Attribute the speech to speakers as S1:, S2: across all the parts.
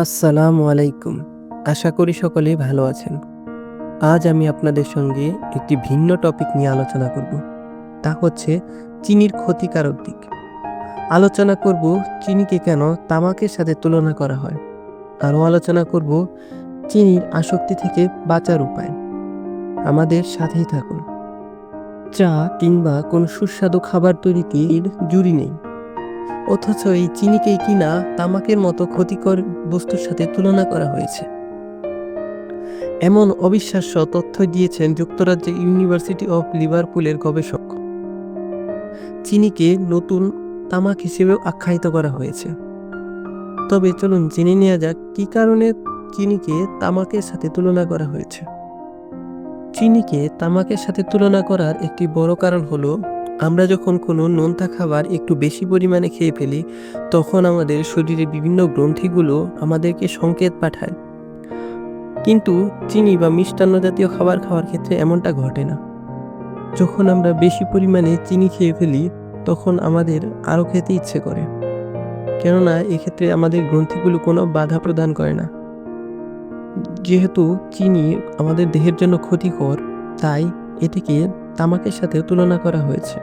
S1: আসসালামু আলাইকুম। আশা করি সকলেই ভালো আছেন। আজ আমি আপনাদের সঙ্গে একটি ভিন্ন টপিক নিয়ে আলোচনা করব। তা হচ্ছে চিনির ক্ষতিকারক দিক। আলোচনা করব চিনিকে কেন তামাকের সাথে তুলনা করা হয়। আরও আলোচনা করব চিনির আসক্তি থেকে বাঁচার উপায়। আমাদের সাথেই থাকুন। চা কিংবা কোনো সুস্বাদু খাবার তৈরিতে এর জুড়ি নেই। অথচ এই চিনিকেই কিনা তামাকের মতো ক্ষতিকর বস্তুর সাথে তুলনা করা হয়েছে। এমন অবিশ্বাস্য তথ্য দিয়েছেন যুক্তরাজ্যের ইউনিভার্সিটি অফ লিভারপুলের গবেষক। চিনিকে নতুন তামাক হিসেবেও আখ্যায়িত করা হয়েছে। তবে চলুন জেনে নেওয়া যাক কী কারণে চিনিকে তামাকের সাথে তুলনা করা হয়েছে। চিনিকে তামাকের সাথে তুলনা করার একটি বড় কারণ হলো আমরা যখন কোনো নোনতা খাবার একটু বেশি পরিমাণে খেয়ে ফেলি তখন আমাদের শরীরে বিভিন্ন গ্রন্থিগুলো আমাদেরকে সংকেত পাঠায়। কিন্তু চিনি বা মিষ্টান্ন জাতীয় খাবার খাওয়ার ক্ষেত্রে এমনটা ঘটে না। যখন আমরা বেশি পরিমাণে চিনি খেয়ে ফেলি তখন আমাদের আরও খেতে ইচ্ছে করে, কেননা এক্ষেত্রে আমাদের গ্রন্থিগুলো কোনো বাধা প্রদান করে না। যেহেতু চিনি আমাদের দেহের জন্য ক্ষতিকর, তাই এটিকে তামাকের সাথে তুলনা করা হয়েছে।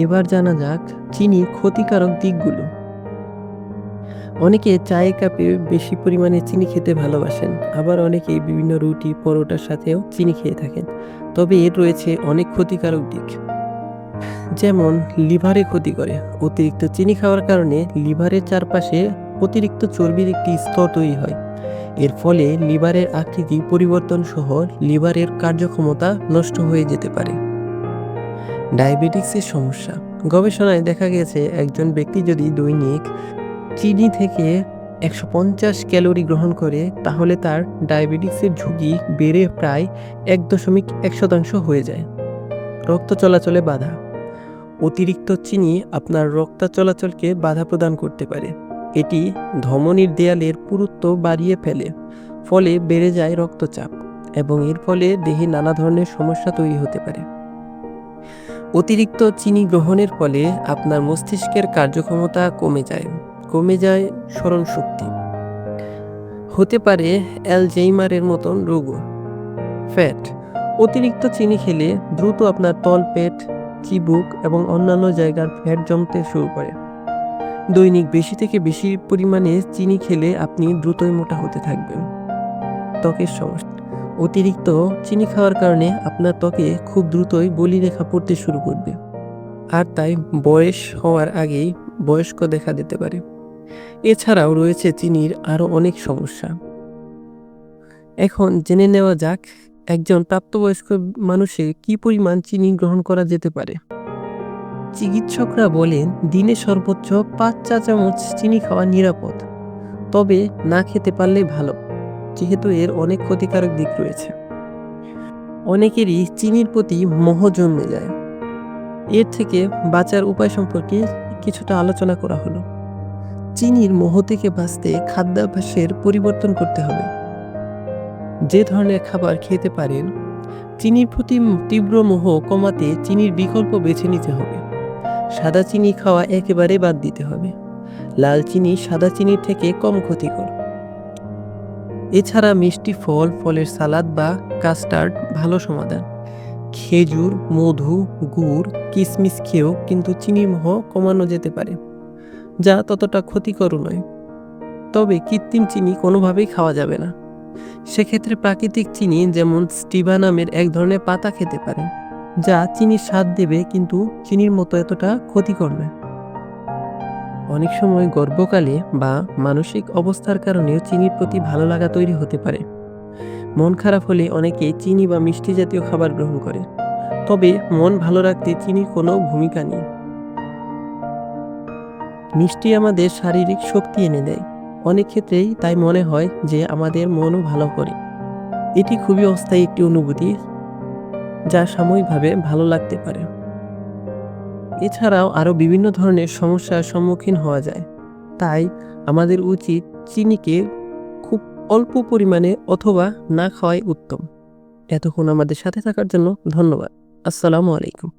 S1: এবার জানা যাক চিনির ক্ষতিকারক দিকগুলো। অনেকে চায়ের কাপে বেশি পরিমাণে চিনি খেতে ভালোবাসেন, আবার অনেকেই বিভিন্ন রুটি পরোটার সাথেও চিনি খেয়ে থাকেন। তবে এর রয়েছে অনেক ক্ষতিকারক দিক, যেমন লিভারে ক্ষতি করে। অতিরিক্ত চিনি খাওয়ার কারণে লিভারের চারপাশে অতিরিক্ত চর্বির একটি স্তর তৈরি হয়। এর ফলে লিভারের আকৃতি পরিবর্তন সহ লিভারের কার্যক্ষমতা নষ্ট হয়ে যেতে পারে। ডায়াবেটিক্সের সমস্যা। গবেষণায় দেখা গেছে একজন ব্যক্তি যদি দৈনিক চিনি থেকে 150 ক্যালোরি গ্রহণ করে তাহলে তার ডায়াবেটিক্সের ঝুঁকি বেড়ে প্রায় 1.1% হয়ে যায়। রক্ত চলাচলে বাধা। অতিরিক্ত চিনি আপনার রক্ত চলাচলকে বাধা প্রদান করতে পারে। এটি ধমনীর দেয়ালের পুরুত্ব বাড়িয়ে ফেলে, ফলে বেড়ে যায় রক্তচাপ এবং এর ফলে দেহে নানা ধরনের সমস্যা তৈরি হতে পারে। অতিরিক্ত চিনি গ্রহণের ফলে আপনার মস্তিষ্কের কার্যক্ষমতা কমে যায় স্মরণ শক্তি। হতে পারে অ্যালঝেইমারের মতন রোগও। ফ্যাট। অতিরিক্ত চিনি খেলে দ্রুত আপনার তলপেট, চিবুক এবং অন্যান্য জায়গার ফ্যাট জমতে শুরু করে। দৈনিক বেশি থেকে বেশি পরিমাণে চিনি খেলে আপনি দ্রুতই মোটা হতে থাকবেন। ত্বকের সমস্যা। অতিরিক্ত চিনি খাওয়ার কারণে আপনার ত্বকে খুব দ্রুতই বলিরেখা পড়তে শুরু করবে, আর তাই বয়স হওয়ার আগেই বয়স্ক দেখা দিতে পারে। এছাড়াও রয়েছে চিনির আরও অনেক সমস্যা। এখন জেনে নেওয়া যাক একজন প্রাপ্তবয়স্ক মানুষের কী পরিমাণ চিনি গ্রহণ করা যেতে পারে। চিকিৎসকরা বলেন দিনে সর্বোচ্চ 5 চা চামচ চিনি খাওয়া নিরাপদ, তবে না খেতে পারলে ভালো, যেহেতু এর অনেক ক্ষতিকারক দিক রয়েছে। অনেকেরই চিনির প্রতি মোহ জন্মে যায়। এর থেকে বাঁচার উপায় সম্পর্কে কিছুটা আলোচনা করা হলো। চিনির মোহ থেকে বাঁচতে খাদ্যাভ্যাসের পরিবর্তন করতে হবে। যে ধরনের খাবার খেতে পারেন, চিনির প্রতি তীব্র মোহ কমাতে চিনির বিকল্প বেছে নিতে হবে। সাদা চিনি খাওয়া একেবারে বাদ দিতে হবে। লাল চিনি সাদা চিনির থেকে কম ক্ষতিকর। এছাড়া মিষ্টি ফল, ফলের সালাদ বা কাস্টার্ড ভালো সমাধান। খেজুর, মধু, গুড়, কিশমিশ খেয়েও কিন্তু চিনির মোহ কমানো যেতে পারে, যা ততটা ক্ষতিকর নয়। তবে কৃত্রিম চিনি কোনোভাবেই খাওয়া যাবে না। সেক্ষেত্রে প্রাকৃতিক চিনি যেমন স্টিভা নামের এক ধরনের পাতা খেতে পারেন, যা চিনির স্বাদ দেবে কিন্তু চিনির মতো এতটা ক্ষতিকর নয়। অনেক সময় গর্ভকালে বা মানসিক অবস্থার কারণেও চিনির প্রতি ভালো লাগা তৈরি হতে পারে। মন খারাপ হলে অনেকে চিনি বা মিষ্টি জাতীয় খাবার গ্রহণ করে, তবে মন ভালো রাখতে চিনির কোনো ভূমিকা নেই। মিষ্টি আমাদের শারীরিক শক্তি এনে দেয়, অনেক ক্ষেত্রেই তাই মনে হয় যে আমাদের মনও ভালো করে। এটি খুবই অস্থায়ী একটি অনুভূতি, যা সাময়িকভাবে ভালো লাগতে পারে। এছাড়াও আরও বিভিন্ন ধরনের সমস্যার সম্মুখীন হওয়া যায়, তাই আমাদের উচিত চিনিকে খুব অল্প পরিমাণে অথবা না খাওয়াই উত্তম। এতক্ষণ আমাদের সাথে থাকার জন্য ধন্যবাদ। আসসালামু আলাইকুম।